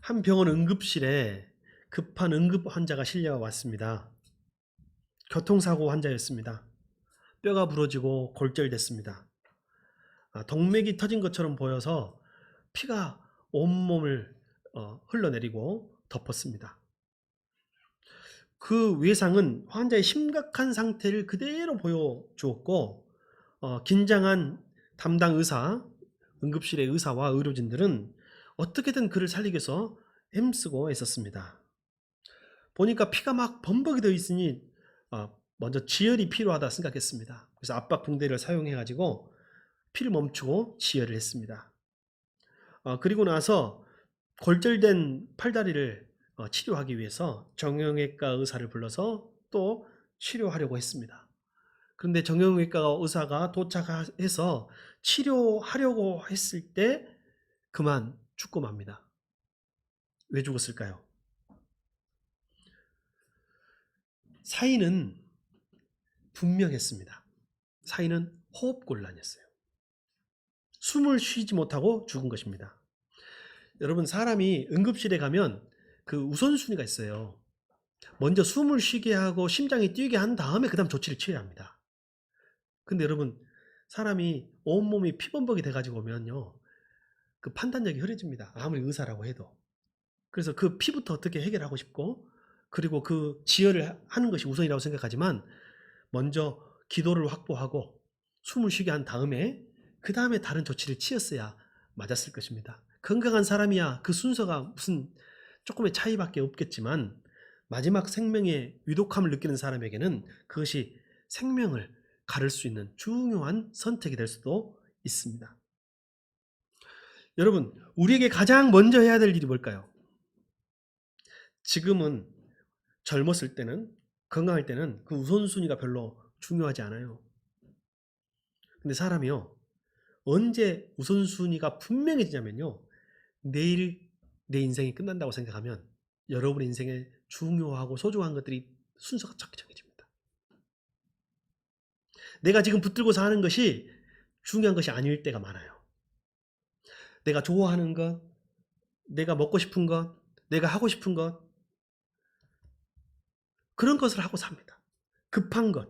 한 병원 응급실에 급한 응급 환자가 실려왔습니다. 교통사고 환자였습니다. 뼈가 부러지고 골절됐습니다. 동맥이 터진 것처럼 보여서 피가 온몸을 흘러내리고 덮었습니다. 그 외상은 환자의 심각한 상태를 그대로 보여주었고, 긴장한 담당 의사, 응급실의 의사와 의료진들은 어떻게든 그를 살리기 위해서 힘쓰고 있었습니다. 보니까 피가 막 범벅이 되어 있으니 먼저 지혈이 필요하다 생각했습니다. 그래서 압박 붕대를 사용해 가지고 피를 멈추고 지혈을 했습니다. 그리고 나서 골절된 팔다리를 치료하기 위해서 정형외과 의사를 불러서 또 치료하려고 했습니다. 그런데 정형외과 의사가 도착해서 치료하려고 했을 때 그만 죽고 맙니다. 왜 죽었을까요? 사인은 분명했습니다. 사인은 호흡곤란이었어요. 숨을 쉬지 못하고 죽은 것입니다. 여러분, 사람이 응급실에 가면 그 우선순위가 있어요. 먼저 숨을 쉬게 하고 심장이 뛰게 한 다음에 그다음 조치를 취해야 합니다. 근데 여러분, 사람이 온몸이 피범벅이 돼 가지고 오면요, 그 판단력이 흐려집니다. 아무리 의사라고 해도. 그래서 그 피부터 어떻게 해결하고 싶고, 그리고 그 지혈을 하는 것이 우선이라고 생각하지만 먼저 기도를 확보하고 숨을 쉬게 한 다음에 그다음에 다른 조치를 취했어야 맞았을 것입니다. 건강한 사람이야 그 순서가 무슨 조금의 차이밖에 없겠지만 마지막 생명의 위독함을 느끼는 사람에게는 그것이 생명을 가를 수 있는 중요한 선택이 될 수도 있습니다. 여러분, 우리에게 가장 먼저 해야 될 일이 뭘까요? 지금은 젊었을 때는, 건강할 때는 그 우선순위가 별로 중요하지 않아요. 근데 사람이요, 언제 우선순위가 분명해지냐면요, 내일 내 인생이 끝난다고 생각하면 여러분의 인생에 중요하고 소중한 것들이 순서가 쫙 정해집니다. 내가 지금 붙들고 사는 것이 중요한 것이 아닐 때가 많아요. 내가 좋아하는 것, 내가 먹고 싶은 것, 내가 하고 싶은 것, 그런 것을 하고 삽니다. 급한 것.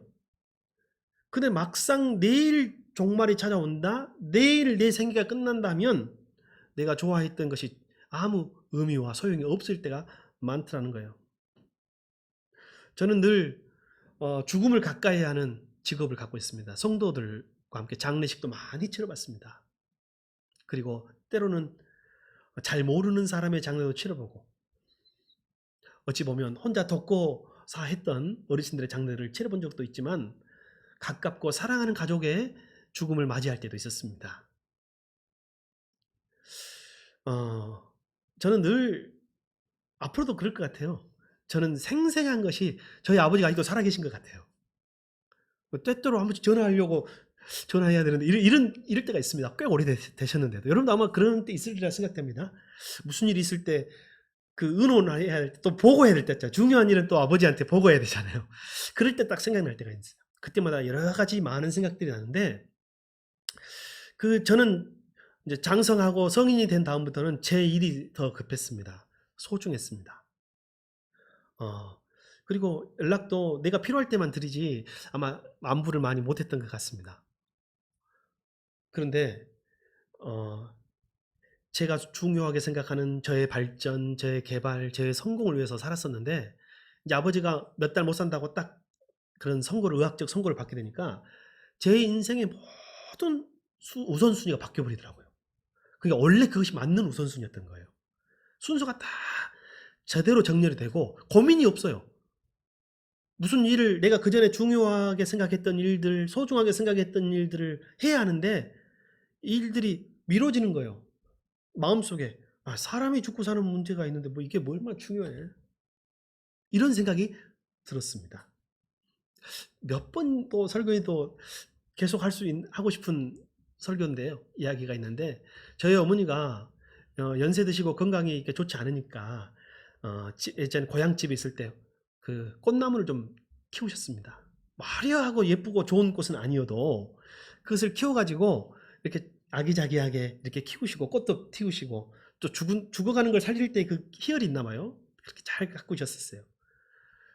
근데 막상 내일 종말이 찾아온다? 내일 내 생기가 끝난다면 내가 좋아했던 것이 아무 의미와 소용이 없을 때가 많더라는 거예요. 저는 늘 죽음을 가까이 하는 직업을 갖고 있습니다. 성도들과 함께 장례식도 많이 치러봤습니다. 그리고 때로는 잘 모르는 사람의 장례도 치러보고, 어찌 보면 혼자 독고사 했던 어르신들의 장례를 치러본 적도 있지만 가깝고 사랑하는 가족의 죽음을 맞이할 때도 있었습니다. 어, 저는 늘 앞으로도 그럴 것 같아요. 저는 생생한 것이 저희 아버지가 아직도 살아계신 것 같아요. 때때로 한 번씩 전화하려고 전화해야 되는데 이럴 때가 있습니다. 꽤 오래되셨는데도. 여러분도 아마 그런 때 있으리라 생각됩니다. 무슨 일이 있을 때 그 의논해야 할 때 또 보고해야 될 때 있잖아요. 중요한 일은 또 아버지한테 보고해야 되잖아요. 그럴 때 딱 생각날 때가 있어요. 그때마다 여러 가지 많은 생각들이 나는데, 저는 이제 장성하고 성인이 된 다음부터는 제 일이 더 급했습니다. 소중했습니다. 어 그리고 연락도 내가 필요할 때만 드리지 아마 안부를 많이 못했던 것 같습니다. 그런데 어 제가 중요하게 생각하는 저의 발전, 저의 개발, 저의 성공을 위해서 살았었는데, 이제 아버지가 몇 달 못 산다고 딱 그런 의학적 선고를 받게 되니까 제 인생의 모든 우선순위가 바뀌어 버리더라고요. 그러니까 원래 그것이 맞는 우선순위였던 거예요. 순서가 다 제대로 정렬이 되고 고민이 없어요. 무슨 일을 내가 그전에 중요하게 생각했던 일들, 소중하게 생각했던 일들을 해야 하는데 이 일들이 미뤄지는 거예요. 마음속에 '사람이 죽고 사는 문제가 있는데 뭐 이게 뭐 얼마나 중요해.' 이런 생각이 들었습니다. 몇 번 또 설교에도 계속 하고 싶은 설교인데요. 이야기가 있는데, 저희 어머니가 연세 드시고 건강이 이렇게 좋지 않으니까 예전에 고향집에 있을 때 그 꽃나무를 좀 키우셨습니다. 화려하고 예쁘고 좋은 꽃은 아니어도 그것을 키워 가지고 이렇게 아기자기하게 이렇게 키우시고 꽃도 틔우시고 또 죽어가는 걸 살릴 때 그 희열이 있나 봐요. 그렇게 잘 가꾸셨었어요.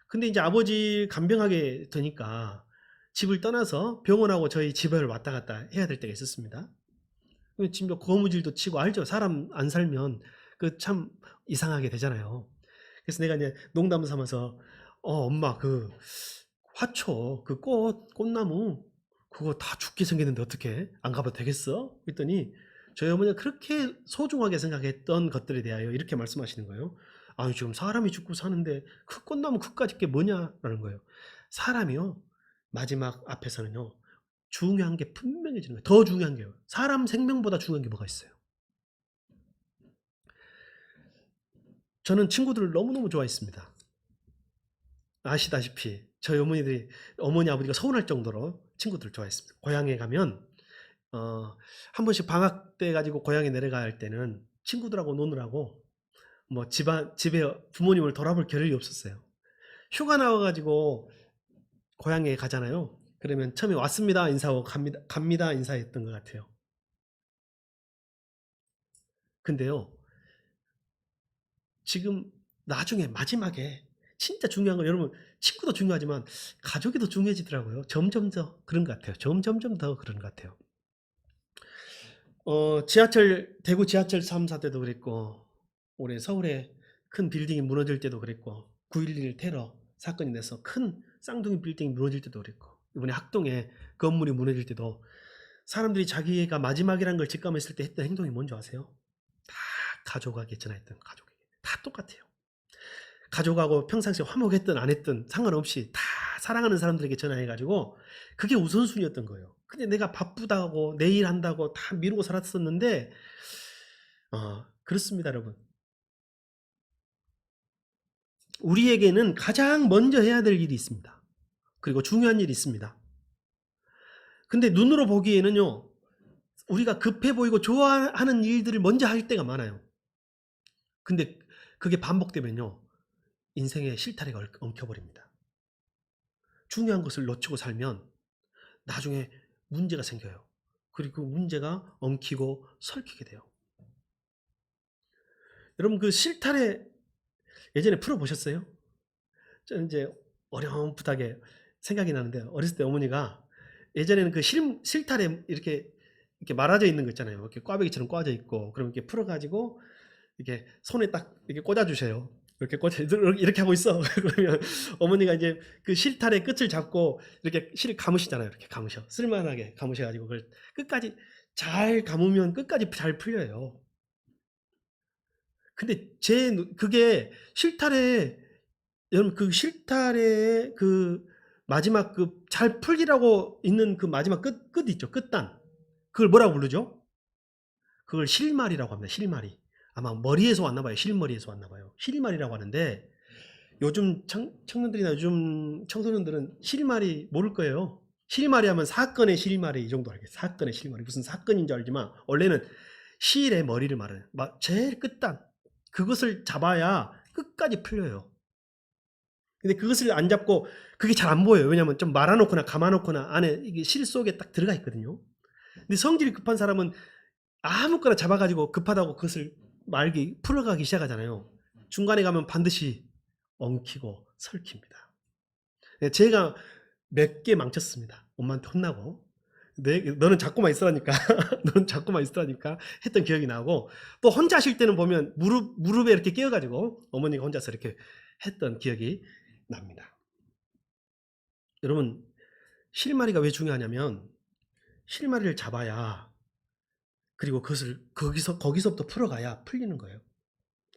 근데 이제 아버지 간병하게 되니까 집을 떠나서 병원하고 저희 집을 왔다 갔다 해야 될 때가 있었습니다. 지금 거무줄도 치고 알죠? 사람 안 살면 그 참 이상하게 되잖아요. 그래서 내가 이제 농담 삼아서 엄마 그 화초 그 꽃나무 그거 다 죽게 생겼는데 어떻게 안 가봐도 되겠어? 그랬더니 저희 어머니가 그렇게 소중하게 생각했던 것들에 대하여 이렇게 말씀하시는 거예요. 아니 지금 사람이 죽고 사는데 그 꽃나무 그까짓 게 뭐냐라는 거예요. 사람이요 마지막 앞에서는요 중요한 게 분명해지는 거예요. 더 중요한 게요. 사람 생명보다 중요한 게 뭐가 있어요. 저는 친구들을 너무너무 좋아했습니다. 아시다시피 저희 어머니 아버지가 서운할 정도로 친구들을 좋아했습니다. 고향에 가면 한 번씩 방학 때 가지고 고향에 내려갈 때는 친구들하고 노느라고 뭐 집에 부모님을 돌아볼 겨를이 없었어요. 휴가 나와 가지고 고향에 가잖아요. 그러면 처음에 "왔습니다." 인사하고 "갑니다." 인사했던 것 같아요. 근데요. 지금 나중에 마지막에 진짜 중요한 건 여러분 친구도 중요하지만 가족이 더 중요해지더라고요. 점점 더 그런 것 같아요. 점점점 더 그런 것 같아요. 대구 지하철 3사 때도 그랬고 올해 서울에 큰 빌딩이 무너질 때도 그랬고 9.11 테러 사건이 나서 큰 쌍둥이 빌딩이 무너질 때도 그랬고 이번에 학동에 건물이 무너질 때도 사람들이 자기가 마지막이라는 걸 직감했을 때 했던 행동이 뭔지 아세요? 다 가족에게 전화했던 가족에게. 다 똑같아요. 가족하고 평상시에 화목했든 안 했든 상관없이 다 사랑하는 사람들에게 전화해 가지고 그게 우선순위였던 거예요. 근데 내가 바쁘다고 내일 한다고 다 미루고 살았었는데 그렇습니다 여러분. 우리에게는 가장 먼저 해야 될 일이 있습니다. 그리고 중요한 일이 있습니다. 근데 눈으로 보기에는요. 우리가 급해 보이고 좋아하는 일들을 먼저 할 때가 많아요. 근데 그게 반복되면요. 인생의 실타래가 엉켜 버립니다. 중요한 것을 놓치고 살면 나중에 문제가 생겨요. 그리고 그 문제가 엉키고 설키게 돼요. 여러분 그 실타래 예전에 풀어 보셨어요? 저는 이제 어렴풋하게 생각이 나는데 어렸을 때 어머니가 예전에는 그 실타래 이렇게 말아져 있는 거 있잖아요. 이렇게 꽈배기처럼 꽈져 있고 그럼 이렇게 풀어 가지고 이렇게 손에 딱 이렇게 꽂아 주세요. 이렇게 꽂아 이렇게 하고 있어. 그러면 어머니가 이제 그 실타래 끝을 잡고 이렇게 실 감으시잖아요. 이렇게 감으셔. 쓸만하게 감으셔 가지고 그걸 끝까지 잘 감으면 끝까지 잘 풀려요. 근데 그게 실타래 여러분 그 실타래의 그 마지막 그 잘 풀리라고 있는 그 마지막 끝 있죠. 끝단. 그걸 뭐라고 부르죠? 그걸 실마리라고 합니다. 실마리. 아마 머리에서 왔나 봐요. 실머리에서 왔나 봐요. 실마리라고 하는데 요즘 청년들이나 요즘 청소년들은 실마리 모를 거예요. 실마리 하면 사건의 실마리 이 정도 알겠어요. 사건의 실마리. 무슨 사건인 줄 알지만 원래는 실의 머리를 말해요. 제일 끝단. 그것을 잡아야 끝까지 풀려요. 근데 그것을 안 잡고 그게 잘 안 보여요. 왜냐하면 좀 말아 놓거나 감아 놓거나 안에 이게 실 속에 딱 들어가 있거든요. 근데 성질이 급한 사람은 아무거나 잡아 가지고 급하다고 그것을 풀어가기 시작하잖아요. 중간에 가면 반드시 엉키고 설킵니다. 네, 제가 몇 개 망쳤습니다. 엄마한테 혼나고. 너는 잡고만 있으라니까. 너는 잡고만 있으라니까 했던 기억이 나고 또 혼자 하실 때는 보면 무릎에 이렇게 끼워 가지고 어머니가 혼자서 이렇게 했던 기억이 납니다. 여러분 실마리가 왜 중요하냐면 실마리를 잡아야 그리고 그것을 거기서부터 풀어가야 풀리는 거예요.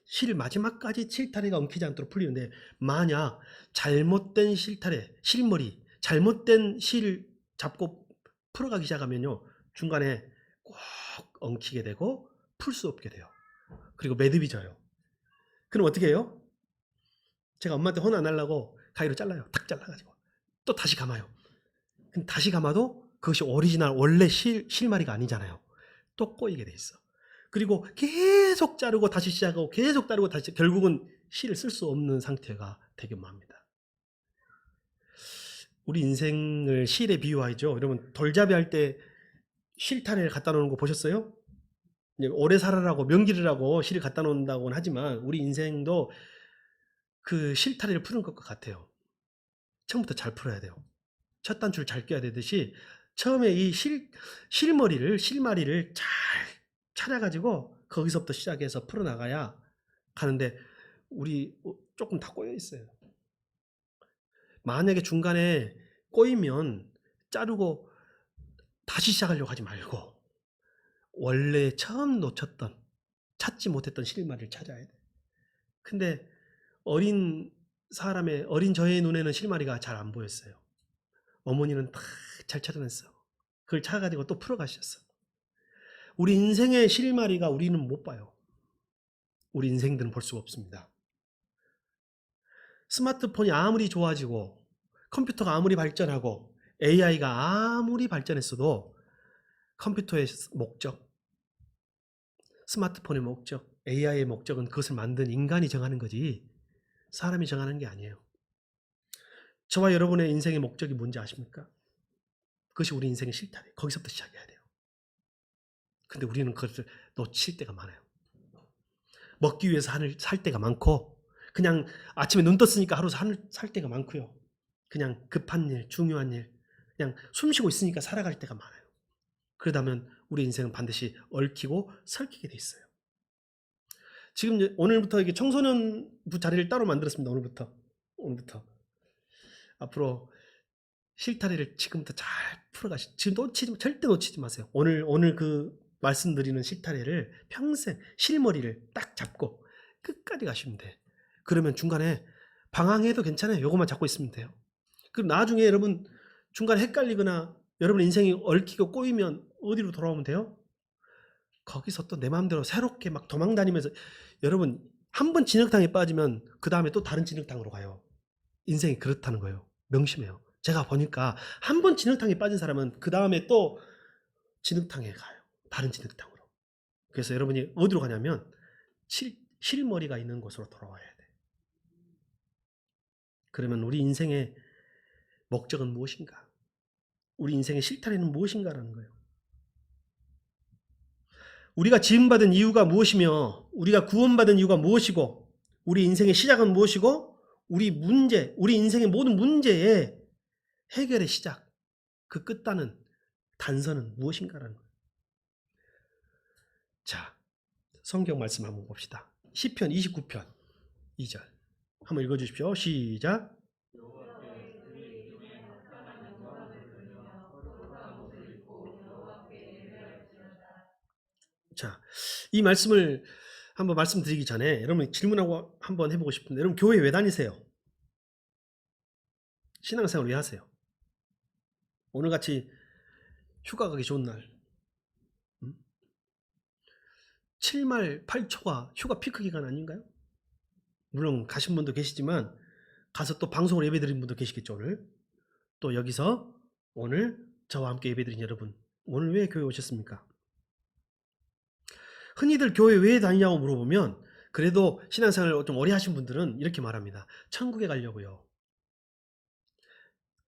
실 마지막까지 실타래가 엉키지 않도록 풀리는데 만약 잘못된 실머리, 잘못된 실 잡고 풀어가기 시작하면요. 중간에 꼭 엉키게 되고 풀 수 없게 돼요. 그리고 매듭이 져요. 그럼 어떻게 해요? 제가 엄마한테 혼 안 하려고 가위로 잘라요. 탁 잘라가지고. 또 다시 감아요. 그럼 다시 감아도 그것이 오리지널 원래 실마리가 아니잖아요. 또 꼬이게 돼 있어. 그리고 계속 자르고 다시 시작하고 계속 자르고 다시 결국은 실을 쓸 수 없는 상태가 되게 맙니다. 우리 인생을 실에 비유하죠. 여러분 돌잡이 할 때 실타래를 갖다 놓는 거 보셨어요? 이제 오래 살아라고 명기르라고 실을 갖다 놓는다고는 하지만 우리 인생도 그 실타래를 푸는 것과 같아요. 처음부터 잘 풀어야 돼요. 첫 단추를 잘 껴야 되듯이 처음에 이 실마리를 잘 찾아 가지고 거기서부터 시작해서 풀어 나가야 가는데 우리 쪼끔 다 꼬여 있어요. 만약에 중간에 꼬이면 자르고 다시 시작하려고 하지 말고 원래 처음 놓쳤던 찾지 못했던 실마리를 찾아야 돼. 근데 어린 저의 눈에는 실마리가 잘 안 보였어요. 어머니는 다 잘 찾아냈어. 그걸 찾아 가지고 또 풀어 가셨어. 우리 인생의 실마리가 우리는 못 봐요. 우리 인생들은 볼 수가 없습니다. 스마트폰이 아무리 좋아지고 컴퓨터가 아무리 발전하고 AI가 아무리 발전했어도 컴퓨터의 목적, 스마트폰의 목적, AI의 목적은 그것을 만든 인간이 정하는 거지 사람이 정하는 게 아니에요. 저와 여러분의 인생의 목적이 뭔지 아십니까? 그것이 우리 인생의 실타래. 거기서부터 시작해야 돼요. 근데 우리는 그것을 놓칠 때가 많아요. 먹기 위해서 살 때가 많고 그냥 아침에 눈 떴으니까 하루 살 때가 많고요. 그냥 급한 일, 중요한 일, 그냥 숨 쉬고 있으니까 살아갈 때가 많아요. 그러다면 우리 인생은 반드시 얽히고 설키게 돼 있어요. 지금 오늘부터 이게 청소년부 자리를 따로 만들었습니다. 오늘부터 앞으로 실타래를 지금부터 잘 풀어가시. 지금 절대 놓치지 마세요. 오늘 그 말씀드리는 실타래를 평생 실머리를 딱 잡고 끝까지 가시면 돼. 그러면 중간에 방황해도 괜찮아요. 요것만 잡고 있으면 돼요. 그럼 나중에 여러분 중간에 헷갈리거나 여러분 인생이 얽히고 꼬이면 어디로 돌아오면 돼요? 거기서 또 내 마음대로 새롭게 막 도망 다니면서 여러분 한 번 진흙탕에 빠지면 그 다음에 또 다른 진흙탕으로 가요. 인생이 그렇다는 거예요. 명심해요. 제가 보니까 한 번 진흙탕에 빠진 사람은 그 다음에 또 진흙탕에 가요. 다른 진흙탕으로. 그래서 여러분이 어디로 가냐면 실머리가 있는 곳으로 돌아와야 돼. 그러면 우리 인생의 목적은 무엇인가? 우리 인생의 실타래는 무엇인가라는 거예요. 우리가 지음받은 이유가 무엇이며 우리가 구원받은 이유가 무엇이고 우리 인생의 시작은 무엇이고 우리 인생의 모든 문제의 해결의 시작, 그 끝단은 단서는 무엇인가라는 거예요. 자, 성경 말씀 한번 봅시다. 시편 29편 2절 한번 읽어주십시오. 시작. 자, 이 말씀을 한번 말씀드리기 전에 여러분 질문하고 한번 해보고 싶은데 여러분 교회 왜 다니세요? 신앙생활 왜 하세요? 오늘같이 휴가 가기 좋은 날 7말 8초가 휴가 피크 기간 아닌가요? 물론 가신 분도 계시지만 가서 또 방송을 예배드린 분도 계시겠죠. 오늘 또 여기서 오늘 저와 함께 예배드린 여러분 오늘 왜 교회 오셨습니까? 흔히들 교회 왜 다니냐고 물어보면 그래도 신앙생활을 좀 오래 하신 분들은 이렇게 말합니다. 천국에 가려고요.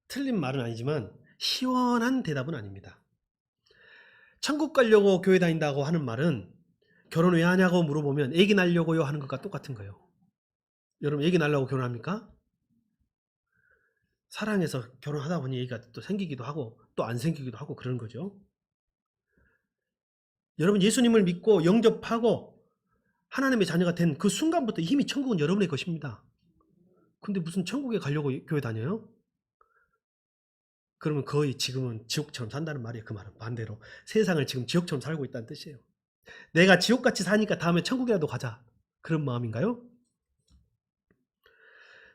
틀린 말은 아니지만 시원한 대답은 아닙니다. 천국 가려고 교회 다닌다고 하는 말은 결혼 왜 하냐고 물어보면 애기 낳으려고요 하는 것과 똑같은 거예요. 여러분 애기 낳으려고 결혼합니까? 사랑해서 결혼하다 보니 애기가 또 생기기도 하고 또 안 생기기도 하고 그런 거죠. 여러분 예수님을 믿고 영접하고 하나님의 자녀가 된 그 순간부터 이미 천국은 여러분의 것입니다. 근데 무슨 천국에 가려고 교회 다녀요? 그러면 거의 지금은 지옥처럼 산다는 말이에요. 그 말은 반대로 세상을 지금 지옥처럼 살고 있다는 뜻이에요. 내가 지옥같이 사니까 다음에 천국이라도 가자. 그런 마음인가요?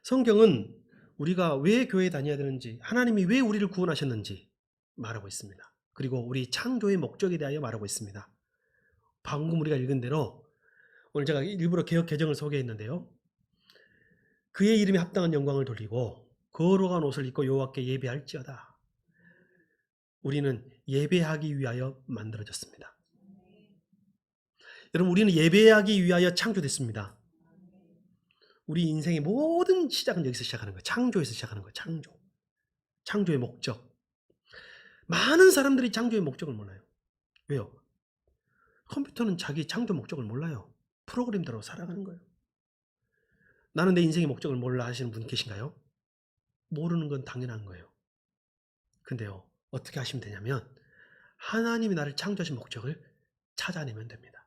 성경은 우리가 왜 교회에 다녀야 되는지 하나님이 왜 우리를 구원하셨는지 말하고 있습니다. 그리고 우리 창조의 목적에 대하여 말하고 있습니다. 방금 우리가 읽은 대로 오늘 제가 일부러 개역 개정을 소개했는데요. 그의 이름에 합당한 영광을 돌리고 거룩한 옷을 입고 여호와께 예배할지어다. 우리는 예배하기 위하여 만들어졌습니다. 여러분 우리는 예배하기 위하여 창조됐습니다. 우리 인생의 모든 시작은 여기서 시작하는 거예요. 창조에서 시작하는 거예요. 창조의 목적. 많은 사람들이 창조의 목적을 몰라요. 왜요? 컴퓨터는 자기 창조 목적을 몰라요. 프로그램대로 살아가는 거예요. 나는 내 인생의 목적을 몰라 하시는 분 계신가요? 모르는 건 당연한 거예요. 근데요, 어떻게 하시면 되냐면 하나님이 나를 창조하신 목적을 찾아내면 됩니다.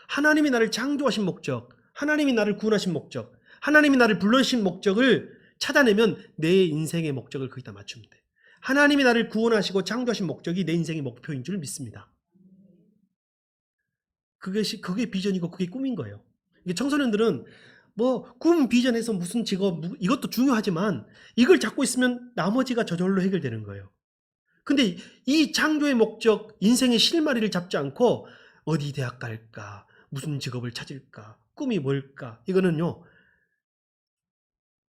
하나님이 나를 창조하신 목적, 하나님이 나를 구원하신 목적, 하나님이 나를 불러주신 목적을 찾아내면 내 인생의 목적을 거기다 맞추면 돼. 하나님이 나를 구원하시고 창조하신 목적이 내 인생의 목표인 줄 믿습니다. 그게 비전이고 그게 꿈인 거예요. 청소년들은 뭐 꿈 비전에서 무슨 직업 이것도 중요하지만 이걸 잡고 있으면 나머지가 저절로 해결되는 거예요. 근데 이 창조의 목적, 인생의 실마리를 잡지 않고 어디 대학 갈까, 무슨 직업을 찾을까, 꿈이 뭘까, 이거는요,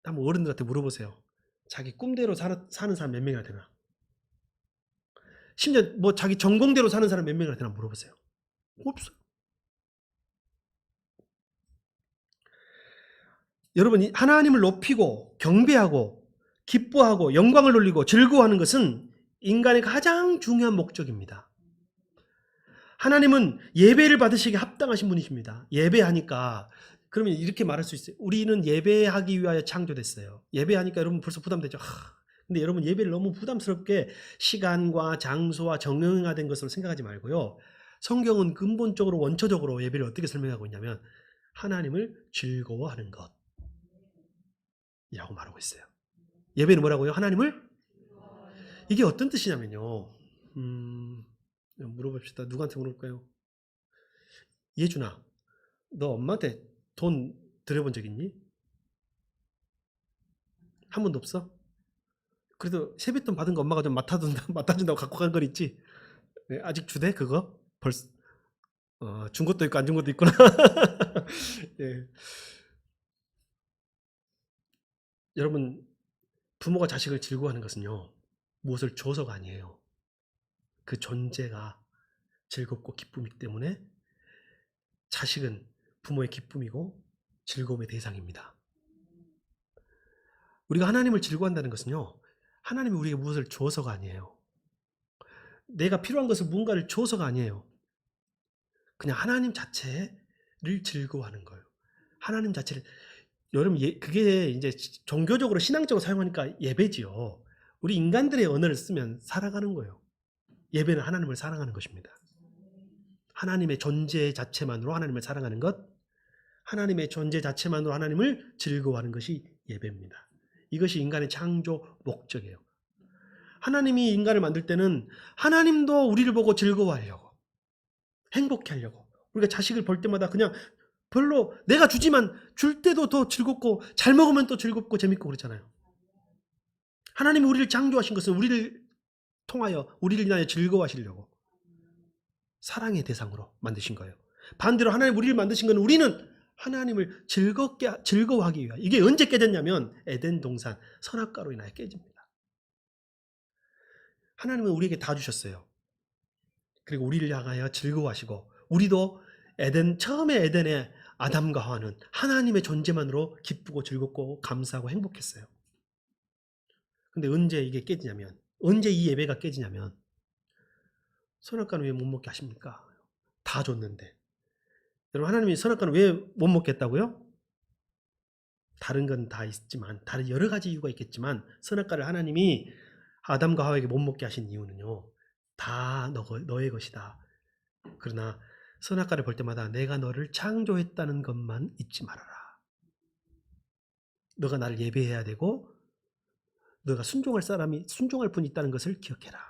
한번 어른들한테 물어보세요. 자기 꿈대로 사는 사람 몇 명이나 되나? 심지어 뭐 자기 전공대로 사는 사람 몇 명이나 되나 물어보세요. 없어요. 여러분, 하나님을 높이고 경배하고 기뻐하고 영광을 돌리고 즐거워하는 것은 인간의 가장 중요한 목적입니다. 하나님은 예배를 받으시기에 합당하신 분이십니다. 예배하니까 그러면 이렇게 말할 수 있어요. 우리는 예배하기 위하여 창조됐어요. 예배하니까 여러분 벌써 부담되죠. 근데 여러분 예배를 너무 부담스럽게 시간과 장소와 정형화된 것으로 생각하지 말고요. 성경은 근본적으로 원초적으로 예배를 어떻게 설명하고 있냐면 하나님을 즐거워하는 것이라고 말하고 있어요. 예배는 뭐라고요? 하나님을? 이게 어떤 뜻이냐면요. 물어봅시다. 누구한테 물을까요? 예준아, 너 엄마한테 돈 드려본 적 있니? 한 번도 없어? 그래도 세뱃돈 받은 거 엄마가 좀 맡아준다고 갖고 간 거 있지? 네, 아직 주대 그거? 벌써 준 것도 있고 안 준 것도 있구나. 예. 여러분, 부모가 자식을 즐거워하는 것은요, 무엇을 줘서가 아니에요. 그 존재가 즐겁고 기쁨이기 때문에 자식은 부모의 기쁨이고 즐거움의 대상입니다. 우리가 하나님을 즐거워한다는 것은요, 하나님이 우리에게 무엇을 줘서가 아니에요. 내가 필요한 것을 무언가를 줘서가 아니에요. 그냥 하나님 자체를 즐거워하는 거예요. 하나님 자체를. 여러분, 그게 이제 종교적으로 신앙적으로 사용하니까 예배지요. 우리 인간들의 언어를 쓰면 살아가는 거예요. 예배는 하나님을 사랑하는 것입니다. 하나님의 존재 자체만으로 하나님을 사랑하는 것, 하나님의 존재 자체만으로 하나님을 즐거워하는 것이 예배입니다. 이것이 인간의 창조 목적이에요. 하나님이 인간을 만들 때는 하나님도 우리를 보고 즐거워하려고, 행복해 하려고, 우리가 자식을 볼 때마다 그냥 별로 내가 주지만 줄 때도 더 즐겁고 잘 먹으면 또 즐겁고 재밌고 그렇잖아요. 하나님이 우리를 창조하신 것은 우리를 통하여 우리를 인하여 즐거워하시려고 사랑의 대상으로 만드신 거예요. 반대로 하나님 우리를 만드신 건 우리는 하나님을 즐거워하기 위하여. 이게 언제 깨졌냐면 에덴 동산 선악과로 인하여 깨집니다. 하나님은 우리에게 다 주셨어요. 그리고 우리를 향하여 즐거워하시고 우리도 처음에 에덴에 아담과 하와는 하나님의 존재만으로 기쁘고 즐겁고 감사하고 행복했어요. 근데 언제 이게 깨지냐면, 언제 이 예배가 깨지냐면, 선악과는 왜 못 먹게 하십니까? 다 줬는데. 여러분, 하나님이 선악과는 왜 못 먹게 했다고요? 다른 건 다 있지만, 다른 여러 가지 이유가 있겠지만, 선악과를 하나님이 아담과 하와에게 못 먹게 하신 이유는요, 다 너의 것이다. 그러나 선악과를 볼 때마다 내가 너를 창조했다는 것만 잊지 말아라. 너가 나를 예배해야 되고 너가 순종할 분이 있다는 것을 기억해라.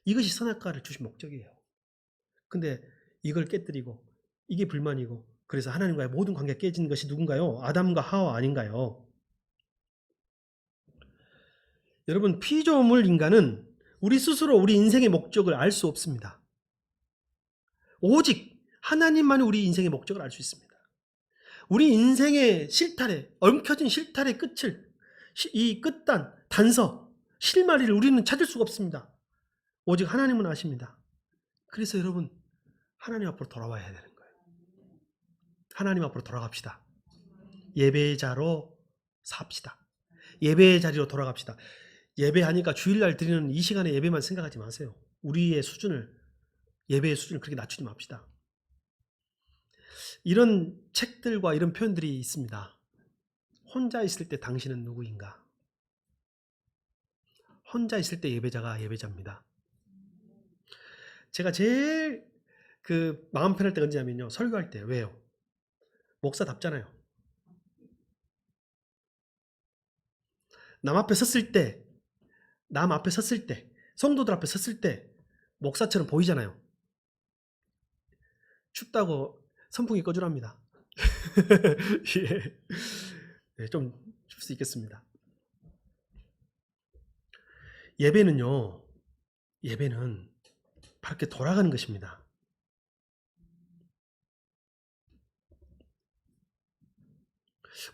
이것이 선악과를 주신 목적이에요. 근데 이걸 깨뜨리고 이게 불만이고 그래서 하나님과의 모든 관계가 깨진 것이 누군가요? 아담과 하와 아닌가요? 여러분, 피조물 인간은 우리 스스로 우리 인생의 목적을 알 수 없습니다. 오직 하나님만이 우리 인생의 목적을 알 수 있습니다. 우리 인생의 실타래, 엉켜진 실타래 끝을, 이 끝단, 단서, 실마리를 우리는 찾을 수가 없습니다. 오직 하나님은 아십니다. 그래서 여러분, 하나님 앞으로 돌아와야 되는 거예요. 하나님 앞으로 돌아갑시다. 예배자로 삽시다. 예배의 자리로 돌아갑시다. 예배하니까 주일날 드리는 이 시간에 예배만 생각하지 마세요. 우리의 수준을 예배의 수준을 그렇게 낮추지 맙시다. 이런 책들과 이런 표현들이 있습니다. 혼자 있을 때 당신은 누구인가? 혼자 있을 때 예배자가 예배자입니다. 제가 제일 마음 편할 때가 언제냐면요. 설교할 때. 왜요? 목사답잖아요. 남 앞에 섰을 때, 성도들 앞에 섰을 때 목사처럼 보이잖아요. 춥다고 선풍기 꺼주랍니다. 예. 네, 좀 줄 수 있겠습니다. 예배는 바로 이렇게 돌아가는 것입니다.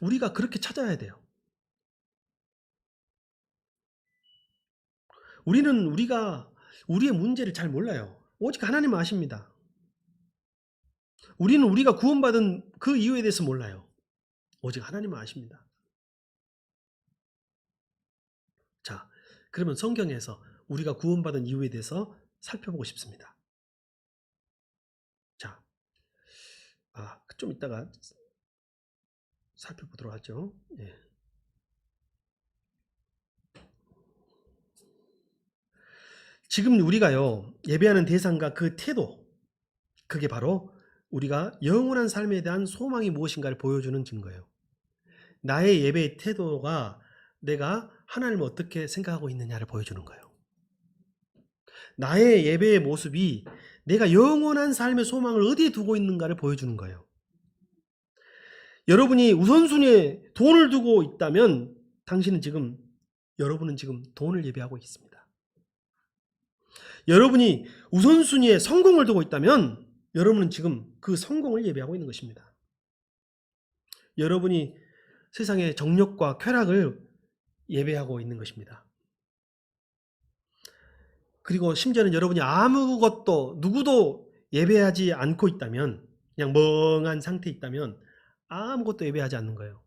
우리가 그렇게 찾아야 돼요. 우리가 우리의 문제를 잘 몰라요. 오직 하나님은 아십니다. 우리는 우리가 구원받은 그 이유에 대해서 몰라요. 오직 하나님은 아십니다. 자, 그러면 성경에서 우리가 구원받은 이유에 대해서 살펴보고 싶습니다. 자, 좀 이따가 살펴보도록 하죠. 예. 지금 우리가요, 예배하는 대상과 그 태도, 그게 바로 우리가 영원한 삶에 대한 소망이 무엇인가를 보여주는 증거예요. 나의 예배의 태도가 내가 하나님을 어떻게 생각하고 있느냐를 보여주는 거예요. 나의 예배의 모습이 내가 영원한 삶의 소망을 어디에 두고 있는가를 보여주는 거예요. 여러분이 우선순위에 돈을 두고 있다면 여러분은 지금 돈을 예배하고 있습니다. 여러분이 우선순위에 성공을 두고 있다면 여러분은 지금 그 성공을 예배하고 있는 것입니다. 여러분이 세상의 정욕과 쾌락을 예배하고 있는 것입니다. 그리고 심지어는 여러분이 아무것도 누구도 예배하지 않고 있다면, 그냥 멍한 상태에 있다면 아무것도 예배하지 않는 거예요.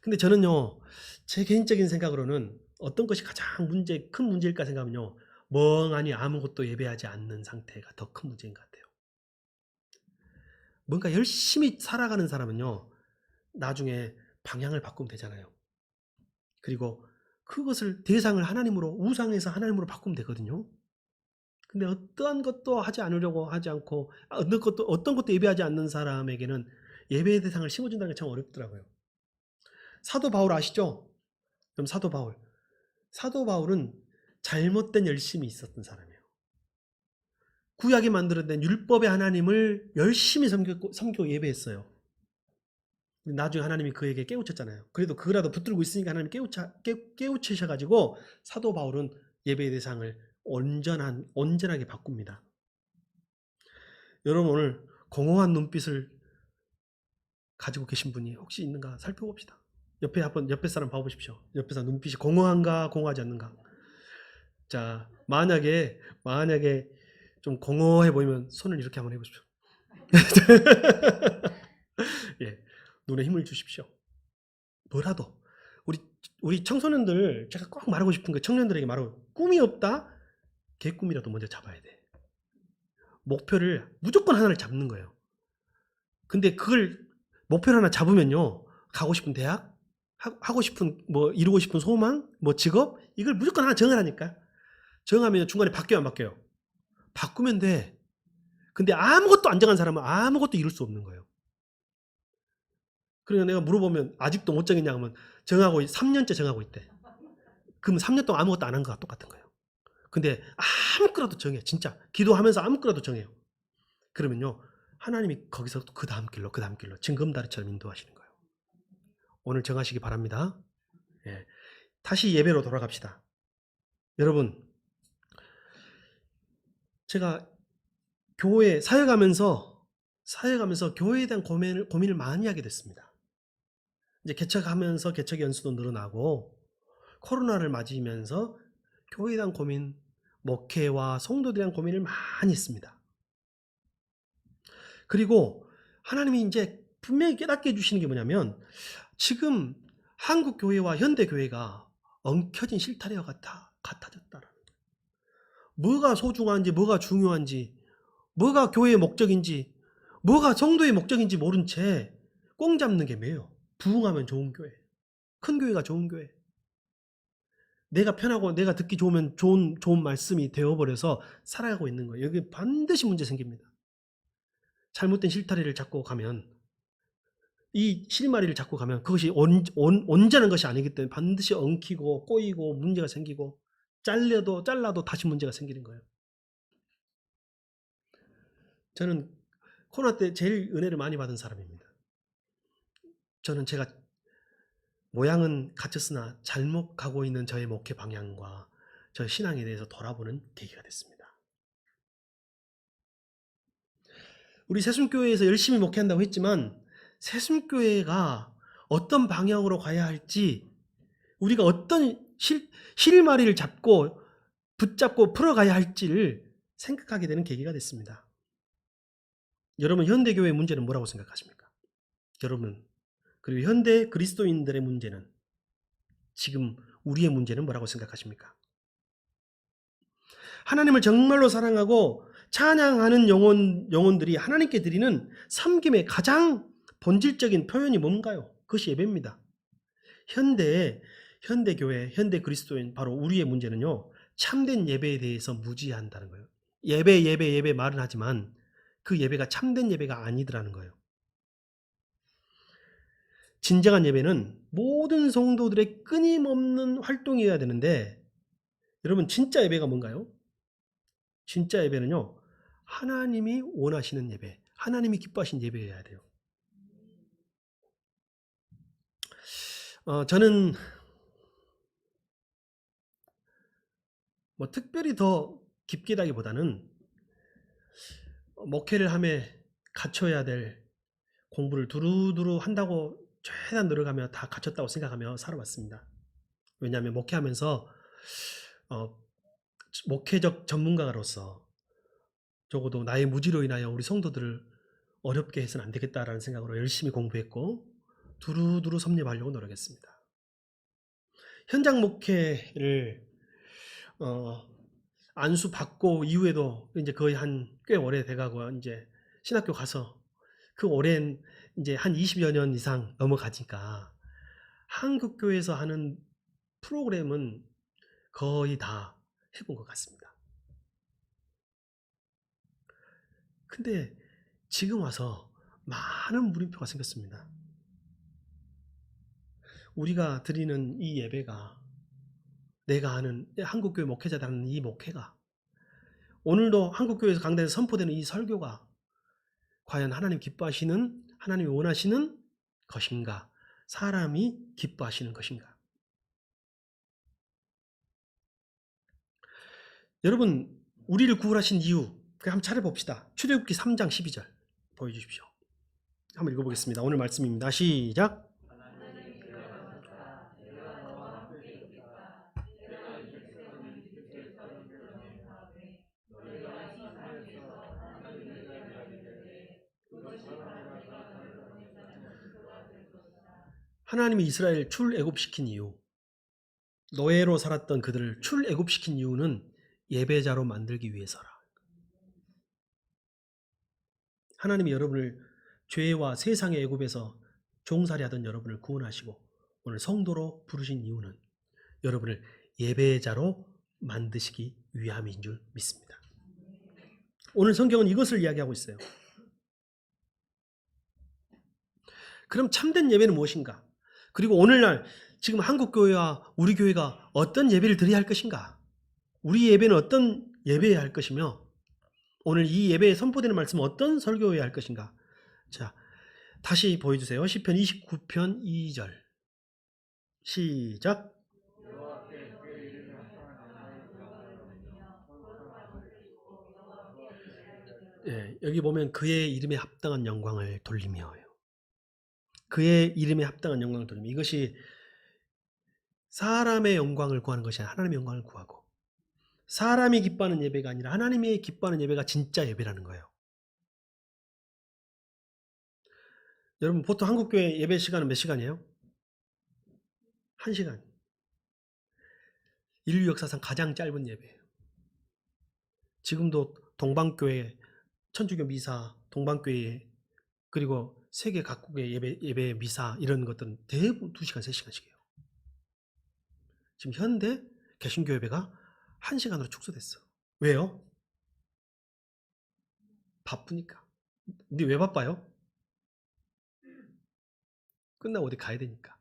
근데 저는요, 제 개인적인 생각으로는 어떤 것이 가장 큰 문제일까 생각하면요, 멍하니 아무것도 예배하지 않는 상태가 더 큰 문제인 것 같아요. 뭔가 열심히 살아가는 사람은요, 나중에 방향을 바꾸면 되잖아요. 그리고 그것을 대상을 하나님으로, 우상에서 하나님으로 바꾸면 되거든요. 근데 어떠한 것도 하지 않고 어떤 것도 예배하지 않는 사람에게는 예배의 대상을 심어준다는 게 참 어렵더라고요. 사도 바울 아시죠? 그럼 사도 바울은 잘못된 열심이 있었던 사람이에요. 구약이 만들어낸 율법의 하나님을 열심히 섬기고 예배했어요. 나중에 하나님이 그에게 깨우쳤잖아요. 그래도 그거라도 붙들고 있으니까 하나님 깨우치셔가지고 사도 바울은 예배의 대상을 온전하게 바꿉니다. 여러분, 오늘 공허한 눈빛을 가지고 계신 분이 혹시 있는가 살펴봅시다. 옆에 사람 봐보십시오. 옆에 사람 눈빛이 공허한가 공허하지 않는가. 자, 만약에 좀 공허해 보이면 손을 이렇게 한번 해보십시오. 예, 눈에 힘을 주십시오. 뭐라도 우리 청소년들, 제가 꼭 말하고 싶은 거, 청년들에게 말하고, 꿈이 없다? 개꿈이라도 먼저 잡아야 돼. 목표를 무조건 하나를 잡는 거예요. 근데 그걸 목표를 하나 잡으면요, 가고 싶은 대학, 하고 싶은 이루고 싶은 소망, 직업, 이걸 무조건 하나 정하라니까. 정하면 중간에 바뀌어요, 안 바뀌어요? 바꾸면 돼. 근데 아무것도 안 정한 사람은 아무것도 이룰 수 없는 거예요. 그러니까 내가 물어보면 아직도 못 정했냐 하면 3년째 정하고 있대. 그럼 3년 동안 아무것도 안 한 거랑 똑같은 거예요. 근데 아무거라도 정해. 진짜 기도하면서 아무거라도 정해요. 그러면요, 하나님이 거기서 그 다음 길로 징검다리처럼 인도하시는 거예요. 오늘 정하시기 바랍니다. 예. 다시 예배로 돌아갑시다. 여러분, 제가 교회 사역하면서 교회에 대한 고민을 많이 하게 됐습니다. 이제 개척하면서 개척 연수도 늘어나고 코로나를 맞이면서 교회에 대한 고민, 목회와 성도들에 대한 고민을 많이 했습니다. 그리고 하나님이 이제 분명히 깨닫게 해주시는 게 뭐냐면, 지금 한국 교회와 현대 교회가 엉켜진 실타래와 같아졌다라는 거예요. 뭐가 소중한지, 뭐가 중요한지, 뭐가 교회의 목적인지, 뭐가 성도의 목적인지 모른 채 꽁 잡는 게 뭐예요? 부흥하면 좋은 교회, 큰 교회가 좋은 교회. 내가 편하고 내가 듣기 좋으면 좋은 말씀이 되어버려서 살아가고 있는 거예요. 여기 반드시 문제 생깁니다. 잘못된 실타래를 잡고 가면, 이 실마리를 잡고 가면 그것이 온전한 것이 아니기 때문에 반드시 엉키고 꼬이고 문제가 생기고, 잘라도 다시 문제가 생기는 거예요. 저는 코로나 때 제일 은혜를 많이 받은 사람입니다. 저는 제가 모양은 같았으나 잘못 가고 있는 저의 목회 방향과 저의 신앙에 대해서 돌아보는 계기가 됐습니다. 우리 새순교회에서 열심히 목회한다고 했지만 새순교회가 어떤 방향으로 가야 할지, 우리가 어떤 실마리를 붙잡고 풀어가야 할지를 생각하게 되는 계기가 됐습니다. 여러분, 현대교회의 문제는 뭐라고 생각하십니까? 여러분, 그리고 현대 그리스도인들의 문제는, 지금 우리의 문제는 뭐라고 생각하십니까? 하나님을 정말로 사랑하고 찬양하는 영혼들이 하나님께 드리는 섬김의 가장 본질적인 표현이 뭔가요? 그것이 예배입니다. 현대교회, 현대 그리스도인, 바로 우리의 문제는요, 참된 예배에 대해서 무지한다는 거예요. 예배 말은 하지만 그 예배가 참된 예배가 아니더라는 거예요. 진정한 예배는 모든 성도들의 끊임없는 활동이어야 되는데, 여러분, 진짜 예배가 뭔가요? 진짜 예배는요, 하나님이 원하시는 예배, 하나님이 기뻐하신 예배여야 돼요. 저는 뭐 특별히 더 깊게다기보다는 목회를 하며 갖춰야 될 공부를 두루두루 한다고 최대한 노력하며 다 갖췄다고 생각하며 살아왔습니다. 왜냐하면 목회하면서 목회적 전문가로서 적어도 나의 무지로 인하여 우리 성도들을 어렵게 해서는 안 되겠다라는 생각으로 열심히 공부했고 두루두루 섭렵하려고 노력했습니다. 현장 목회를 안수 받고 이후에도 이제 거의 한 꽤 오래 돼가고, 이제 신학교 가서 그 오랜 이제 한 20여 년 이상 넘어가니까 한국 교회에서 하는 프로그램은 거의 다 해본 것 같습니다. 근데 지금 와서 많은 물음표가 생겼습니다. 우리가 드리는 이 예배가, 내가 아는 한국교회 목회자라는 이 목회가, 오늘도 한국교회에서 강단에서 선포되는 이 설교가 과연 하나님 기뻐하시는, 하나님이 원하시는 것인가, 사람이 기뻐하시는 것인가? 여러분, 우리를 구원하신 이유 한번 찾아봅시다. 출애굽기 3장 12절 보여주십시오. 한번 읽어보겠습니다. 오늘 말씀입니다. 시작. 하나님이 이스라엘 출애굽시킨 이유, 노예로 살았던 그들을 출애굽시킨 이유는 예배자로 만들기 위해서라. 하나님이 여러분을 죄와 세상의 애굽에서 종살이하던 여러분을 구원하시고 오늘 성도로 부르신 이유는 여러분을 예배자로 만드시기 위함인 줄 믿습니다. 오늘 성경은 이것을 이야기하고 있어요. 그럼 참된 예배는 무엇인가? 그리고 오늘날 지금 한국교회와 우리 교회가 어떤 예배를 드려야 할 것인가? 우리 예배는 어떤 예배여야 할 것이며, 오늘 이 예배에 선포되는 말씀은 어떤 설교여야 할 것인가? 자, 다시 보여주세요. 시편 29편 2절 시작. 예, 여기 보면 그의 이름에 합당한 영광을 돌리며요. 그의 이름에 합당한 영광을 돌리며, 이것이 사람의 영광을 구하는 것이 아니라 하나님의 영광을 구하고, 사람이 기뻐하는 예배가 아니라 하나님이 기뻐하는 예배가 진짜 예배라는 거예요. 여러분, 보통 한국교회 예배 시간은 몇 시간이에요? 1시간. 인류 역사상 가장 짧은 예배예요. 지금도 동방교회 천주교 미사, 동방교회, 그리고 세계 각국의 예배 미사 이런 것들은 대부분 2시간, 3시간씩 해요. 지금 현대 개신교 예배가 1시간으로 축소됐어. 왜요? 바쁘니까. 근데 왜 바빠요? 끝나고 어디 가야 되니까.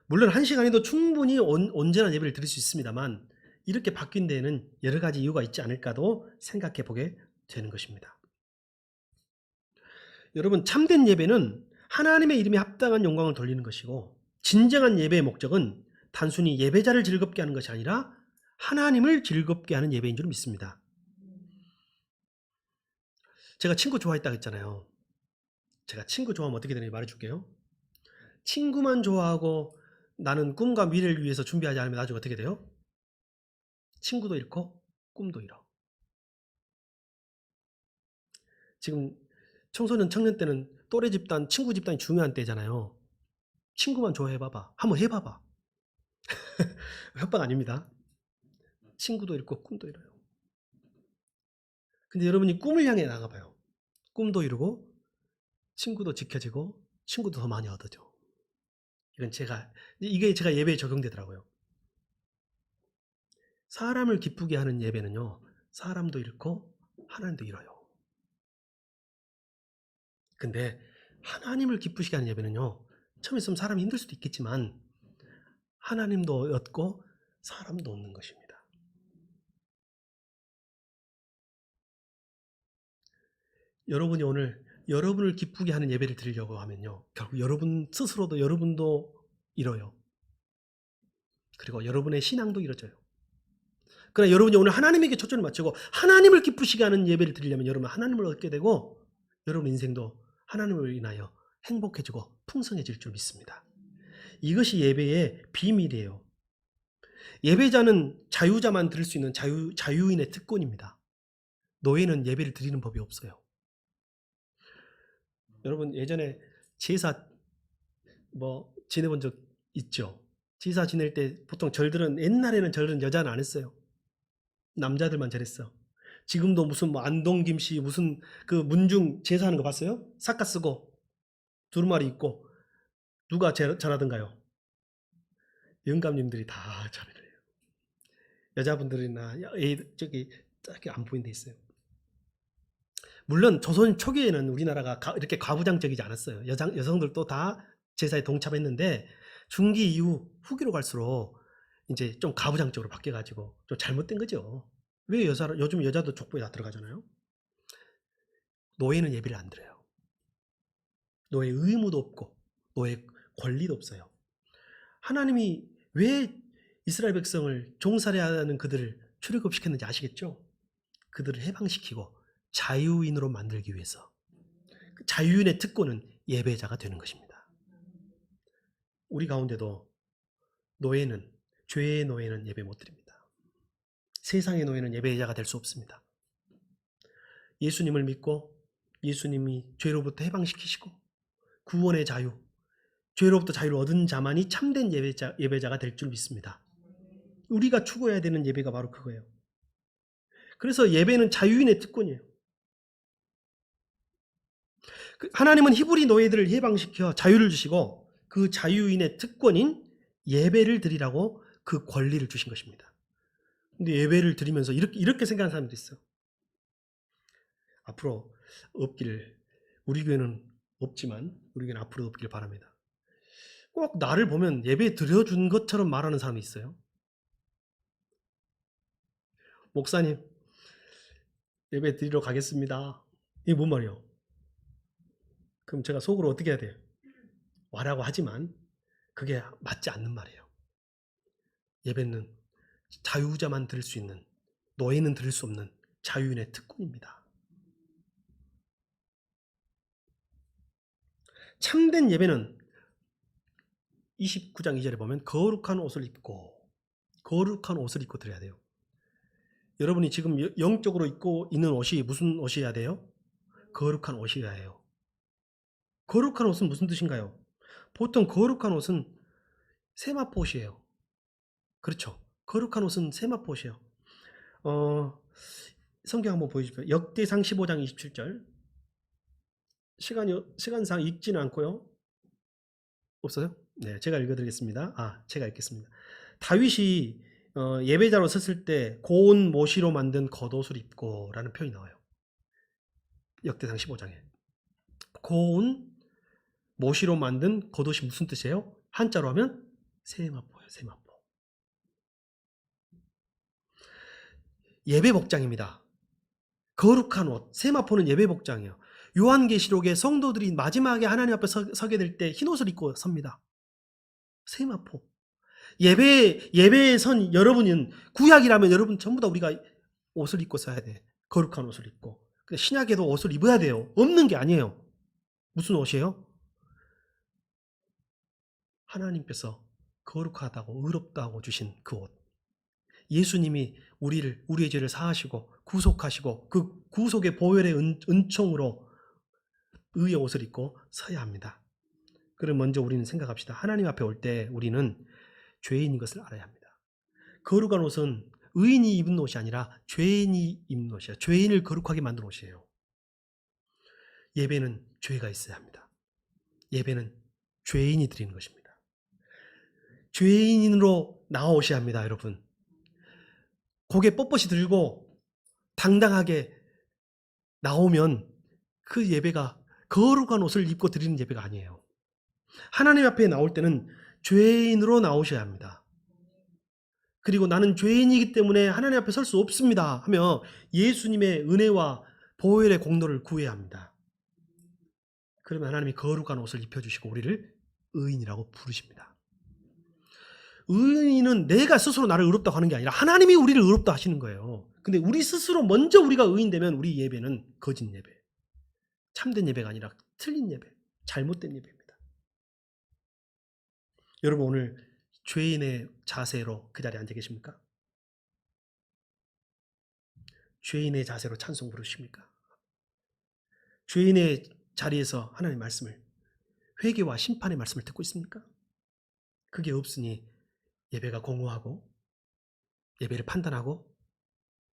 물론 1시간에도 충분히 온전한 예배를 드릴 수 있습니다만 이렇게 바뀐 데에는 여러 가지 이유가 있지 않을까도 생각해 보게 되는 것입니다. 여러분, 참된 예배는 하나님의 이름에 합당한 영광을 돌리는 것이고, 진정한 예배의 목적은 단순히 예배자를 즐겁게 하는 것이 아니라 하나님을 즐겁게 하는 예배인 줄 믿습니다. 제가 친구 좋아했다고 했잖아요. 제가 친구 좋아하면 어떻게 되는지 말해줄게요. 친구만 좋아하고 나는 꿈과 미래를 위해서 준비하지 않으면 나중에 어떻게 돼요? 친구도 잃고 꿈도 잃어. 지금 청소년, 청년 때는 또래 집단, 친구 집단이 중요한 때잖아요. 친구만 좋아해봐봐. 한번 해봐봐. 협박 아닙니다. 친구도 잃고 꿈도 잃어요. 근데 여러분이 꿈을 향해 나가봐요. 꿈도 이루고 친구도 지켜지고 친구도 더 많이 얻어져. 이게 제가 예배에 적용되더라고요. 사람을 기쁘게 하는 예배는요, 사람도 잃고 하나님도 잃어요. 근데 하나님을 기쁘시게 하는 예배는요, 처음에 있으면 사람이 힘들 수도 있겠지만 하나님도 얻고 사람도 얻는 것입니다. 여러분이 오늘 여러분을 기쁘게 하는 예배를 드리려고 하면요, 결국 여러분 스스로도 여러분도 잃어요. 그리고 여러분의 신앙도 잃어져요. 그러나 여러분이 오늘 하나님에게 초점을 맞추고 하나님을 기쁘시게 하는 예배를 드리려면 여러분 하나님을 얻게 되고 여러분 인생도 하나님을 인하여 행복해지고 풍성해질 줄 믿습니다. 이것이 예배의 비밀이에요. 예배자는 자유자만 드릴 수 있는 자유인의 특권입니다. 노예는 예배를 드리는 법이 없어요. 여러분 예전에 제사 지내본 적 있죠? 제사 지낼 때 보통 옛날에는 절들은 여자는 안 했어요. 남자들만 절했어. 지금도 무슨 안동김씨 무슨 그 문중 제사하는 거 봤어요? 삿갓 쓰고 두루마리 입고 누가 절하던가요? 영감님들이 다 절을 해요. 여자분들이나 저기 안 보이는 데 있어요. 물론 조선 초기에는 우리나라가 이렇게 가부장적이지 않았어요. 여성들도 다 제사에 동참했는데 중기 이후 후기로 갈수록 이제 좀 가부장적으로 바뀌어가지고 좀 잘못된 거죠. 왜 요즘 여자도 족보에 다 들어가잖아요. 노예는 예배를 안 드려요. 노예 의무도 없고 노예 권리도 없어요. 하나님이 왜 이스라엘 백성을 종살이하는 그들을 출애굽시켰는지 아시겠죠? 그들을 해방시키고 자유인으로 만들기 위해서. 자유인의 특권은 예배자가 되는 것입니다. 우리 가운데도 죄의 노예는 예배 못 드립니다. 세상의 노예는 예배자가 될 수 없습니다. 예수님을 믿고 예수님이 죄로부터 해방시키시고 구원의 자유, 죄로부터 자유를 얻은 자만이 참된 예배자가 될 줄 믿습니다. 우리가 추구해야 되는 예배가 바로 그거예요. 그래서 예배는 자유인의 특권이에요. 하나님은 히브리 노예들을 해방시켜 자유를 주시고 그 자유인의 특권인 예배를 드리라고 그 권리를 주신 것입니다. 근데 예배를 드리면서 이렇게 생각하는 사람들이 있어요. 앞으로 우리 교회는 없지만 우리 교회는 앞으로 없길 바랍니다. 꼭 나를 보면 예배 드려준 것처럼 말하는 사람이 있어요. 목사님, 예배 드리러 가겠습니다. 이게 뭔 말이에요? 그럼 제가 속으로 어떻게 해야 돼요? 와라고 하지만 그게 맞지 않는 말이에요. 예배는 자유자만 드릴 수 있는, 노예는 드릴 수 없는 자유인의 특권입니다. 참된 예배는 29장 2절에 보면 거룩한 옷을 입고 드려야 돼요. 여러분이 지금 영적으로 입고 있는 옷이 무슨 옷이어야 돼요? 거룩한 옷이어야 해요. 거룩한 옷은 무슨 뜻인가요? 보통 거룩한 옷은 세마포 옷이에요. 그렇죠. 거룩한 옷은 세마포 옷이에요. 성경 한번 보여주십시오. 역대상 15장 27절. 시간상 읽지는 않고요. 없어요? 네, 제가 읽어드리겠습니다. 제가 읽겠습니다. 다윗이 예배자로 섰을 때 고운 모시로 만든 겉옷을 입고 라는 표현이 나와요. 역대상 15장에. 고운 모시로 만든 겉옷이 무슨 뜻이에요? 한자로 하면 세마포예요. 세마포. 예배 복장입니다. 거룩한 옷. 세마포는 예배 복장이에요. 요한계시록에 성도들이 마지막에 하나님 앞에 서게 될 때 흰옷을 입고 섭니다. 세마포. 예배에 선 여러분은, 구약이라면 여러분 전부 다 우리가 옷을 입고 서야 돼. 거룩한 옷을 입고. 신약에도 옷을 입어야 돼요. 없는 게 아니에요. 무슨 옷이에요? 하나님께서 거룩하다고 의롭다고 주신 그 옷. 예수님이 우리의 죄를 사하시고 구속하시고 그 구속의 보혈의 은총으로 의의 옷을 입고 서야 합니다. 그럼 먼저 우리는 생각합시다. 하나님 앞에 올 때 우리는 죄인인 것을 알아야 합니다. 거룩한 옷은 의인이 입은 옷이 아니라 죄인이 입는 옷이에요. 죄인을 거룩하게 만든 옷이에요. 예배는 죄가 있어야 합니다. 예배는 죄인이 드리는 것입니다. 죄인으로 나오셔야 합니다, 여러분. 고개 뻣뻣이 들고 당당하게 나오면 그 예배가 거룩한 옷을 입고 드리는 예배가 아니에요. 하나님 앞에 나올 때는 죄인으로 나오셔야 합니다. 그리고 나는 죄인이기 때문에 하나님 앞에 설 수 없습니다 하며 예수님의 은혜와 보혈의 공로를 구해야 합니다. 그러면 하나님이 거룩한 옷을 입혀주시고 우리를 의인이라고 부르십니다. 의인은 내가 스스로 나를 의롭다고 하는 게 아니라 하나님이 우리를 의롭다 하시는 거예요. 근데 우리 스스로 먼저 우리가 의인 되면 우리 예배는 거짓 예배, 참된 예배가 아니라 틀린 예배, 잘못된 예배입니다. 여러분 오늘 죄인의 자세로 그 자리에 앉아 계십니까? 죄인의 자세로 찬송 부르십니까? 죄인의 자리에서 하나님의 말씀을, 회개와 심판의 말씀을 듣고 있습니까? 그게 없으니 예배가 공허하고 예배를 판단하고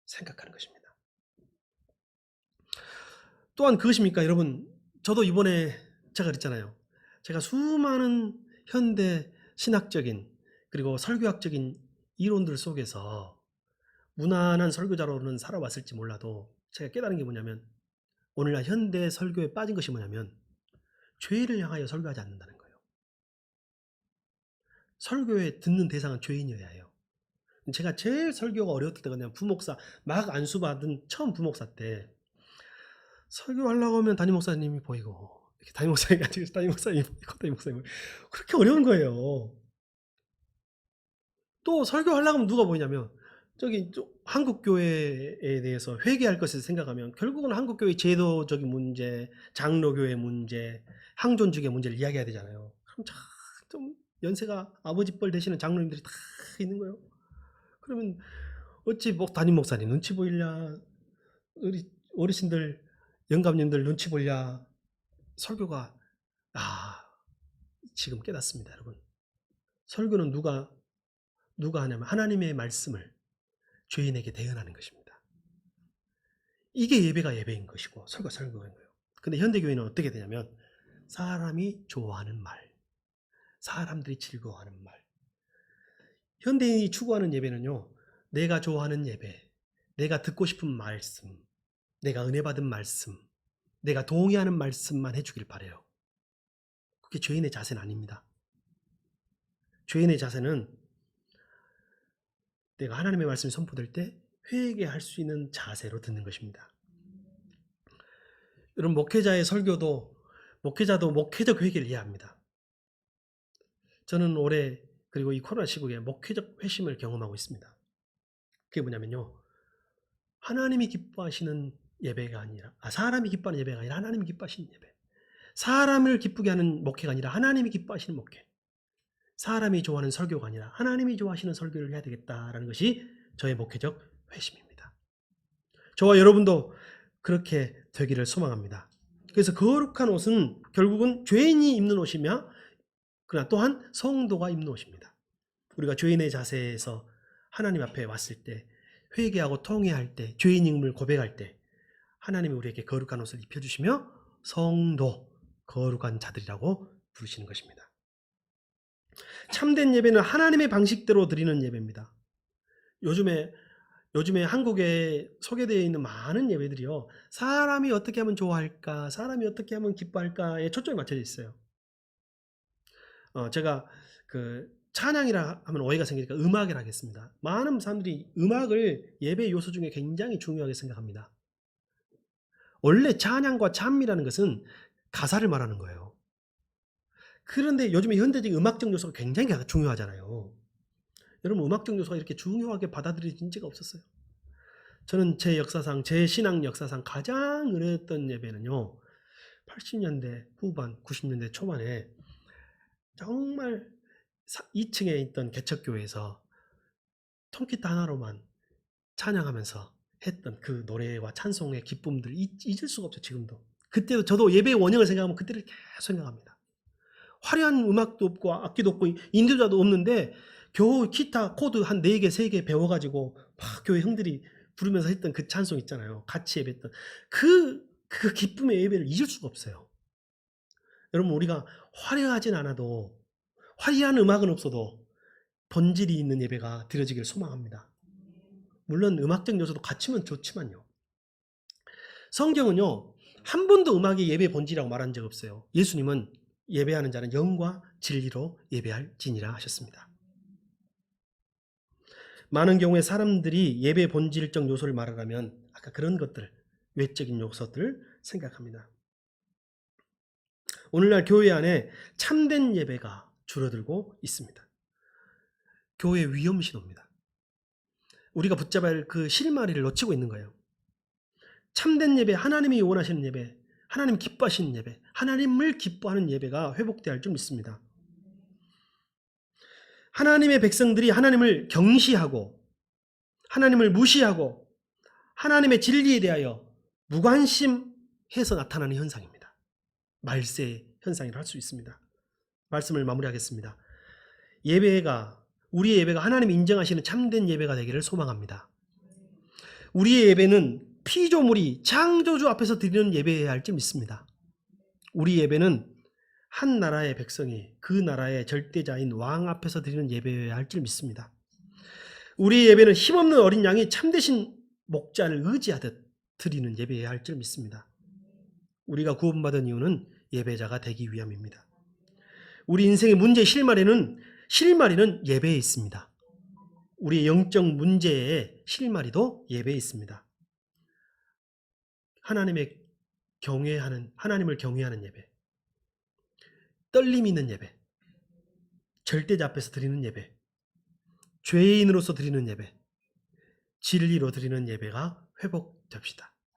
생각하는 것입니다. 또한 그것입니까? 여러분, 저도 이번에 제가 그랬잖아요. 제가 수많은 현대 신학적인 그리고 설교학적인 이론들 속에서 무난한 설교자로는 살아왔을지 몰라도 제가 깨달은 게 뭐냐면, 오늘날 현대 설교에 빠진 것이 뭐냐면 죄를 향하여 설교하지 않는다는 거예요. 설교에 듣는 대상은 죄인이어야 해요. 제가 제일 설교가 어려웠을 때가 그냥 부목사, 막 안수받은 처음 부목사 때 설교하려고 하면 담임 목사님이 보이고, 담임 목사님이 아니고 담임 목사님이 보이고, 담임 목사님이 그렇게 어려운 거예요. 또 설교하려고 하면 누가 보이냐면 저기 한국교회에 대해서 회개할 것을 생각하면 결국은 한국교회 제도적인 문제, 장로교회 문제, 항존주의 문제를 이야기해야 되잖아요. 그럼 좀 연세가 아버지 뻘 되시는 장로님들이 다 있는 거예요. 그러면 어찌 담임 목사님 눈치 보이랴, 우리 어르신들, 영감님들 눈치 보이랴. 설교가 지금 깨닫습니다, 여러분. 설교는 누가 하냐면 하나님의 말씀을 죄인에게 대언하는 것입니다. 이게 예배가 예배인 것이고 설교가 설교인 거예요. 근데 현대교회는 어떻게 되냐면 사람이 좋아하는 말, 사람들이 즐거워하는 말. 현대인이 추구하는 예배는요, 내가 좋아하는 예배, 내가 듣고 싶은 말씀, 내가 은혜 받은 말씀, 내가 동의하는 말씀만 해주길 바라요. 그게 죄인의 자세는 아닙니다. 죄인의 자세는 내가 하나님의 말씀이 선포될 때 회개할 수 있는 자세로 듣는 것입니다. 여러분, 목회자도 목회적 회개를 이해합니다. 저는 올해 그리고 이 코로나 시국에 목회적 회심을 경험하고 있습니다. 그게 뭐냐면요, 하나님이 기뻐하시는 예배가 아니라, 사람이 기뻐하는 예배가 아니라 하나님이 기뻐하시는 예배. 사람을 기쁘게 하는 목회가 아니라 하나님이 기뻐하시는 목회. 사람이 좋아하는 설교가 아니라 하나님이 좋아하시는 설교를 해야 되겠다라는 것이 저의 목회적 회심입니다. 저와 여러분도 그렇게 되기를 소망합니다. 그래서 거룩한 옷은 결국은 죄인이 입는 옷이며, 그러나 또한 성도가 입는 옷입니다. 우리가 죄인의 자세에서 하나님 앞에 왔을 때 회개하고 통회할 때, 죄인임을 고백할 때 하나님이 우리에게 거룩한 옷을 입혀주시며 성도, 거룩한 자들이라고 부르시는 것입니다. 참된 예배는 하나님의 방식대로 드리는 예배입니다. 요즘에 한국에 소개되어 있는 많은 예배들이요, 사람이 어떻게 하면 좋아할까, 사람이 어떻게 하면 기뻐할까에 초점이 맞춰져 있어요. 제가 그 찬양이라 하면 오해가 생기니까 음악이라 하겠습니다. 많은 사람들이 음악을 예배 요소 중에 굉장히 중요하게 생각합니다. 원래 찬양과 찬미라는 것은 가사를 말하는 거예요. 그런데 요즘에 현대적인 음악적 요소가 굉장히 중요하잖아요. 여러분, 음악적 요소가 이렇게 중요하게 받아들여진 지가 없었어요. 저는 제 역사상, 제 신앙 역사상 가장 은혜였던 예배는요, 80년대 후반, 90년대 초반에 정말 2층에 있던 개척교회에서 통기타 하나로만 찬양하면서 했던 그 노래와 찬송의 기쁨들 잊을 수가 없죠, 지금도. 그때도 저도 예배의 원형을 생각하면 그때를 계속 생각합니다. 화려한 음악도 없고 악기도 없고 인도자도 없는데 겨우 기타 코드 한 4개, 3개 배워가지고 막 교회 형들이 부르면서 했던 그 찬송 있잖아요. 같이 예배했던 그 기쁨의 예배를 잊을 수가 없어요. 여러분, 우리가 화려하진 않아도, 화려한 음악은 없어도 본질이 있는 예배가 드려지길 소망합니다. 물론 음악적 요소도 갖추면 좋지만요. 성경은요, 한 번도 음악이 예배의 본질이라고 말한 적 없어요. 예수님은 예배하는 자는 영과 진리로 예배할지니라 하셨습니다. 많은 경우에 사람들이 예배의 본질적 요소를 말하려면 아까 그런 것들, 외적인 요소들을 생각합니다. 오늘날 교회 안에 참된 예배가 줄어들고 있습니다. 교회 위험 신호입니다. 우리가 붙잡아야 할 그 실마리를 놓치고 있는 거예요. 참된 예배, 하나님이 원하시는 예배, 하나님 기뻐하시는 예배, 하나님을 기뻐하는 예배가 회복되어야 할 줄 믿습니다. 하나님의 백성들이 하나님을 경시하고 하나님을 무시하고 하나님의 진리에 대하여 무관심해서 나타나는 현상입니다. 말세 현상이라 할 수 있습니다. 말씀을 마무리하겠습니다. 우리의 예배가 하나님이 인정하시는 참된 예배가 되기를 소망합니다. 우리의 예배는 피조물이 창조주 앞에서 드리는 예배여야 할 줄 믿습니다. 우리 예배는 한 나라의 백성이 그 나라의 절대자인 왕 앞에서 드리는 예배여야 할 줄 믿습니다. 우리의 예배는 힘없는 어린 양이 참되신 목자를 의지하듯 드리는 예배여야 할 줄 믿습니다. 우리가 구원받은 이유는 예배자가 되기 위함입니다. 우리 인생의 문제의 실마리는 예배에 있습니다. 우리의 영적 문제의 실마리도 예배에 있습니다. 하나님을 경외하는 예배, 떨림 있는 예배, 절대자 앞에서 드리는 예배, 죄인으로서 드리는 예배, 진리로 드리는 예배가 회복됩시다.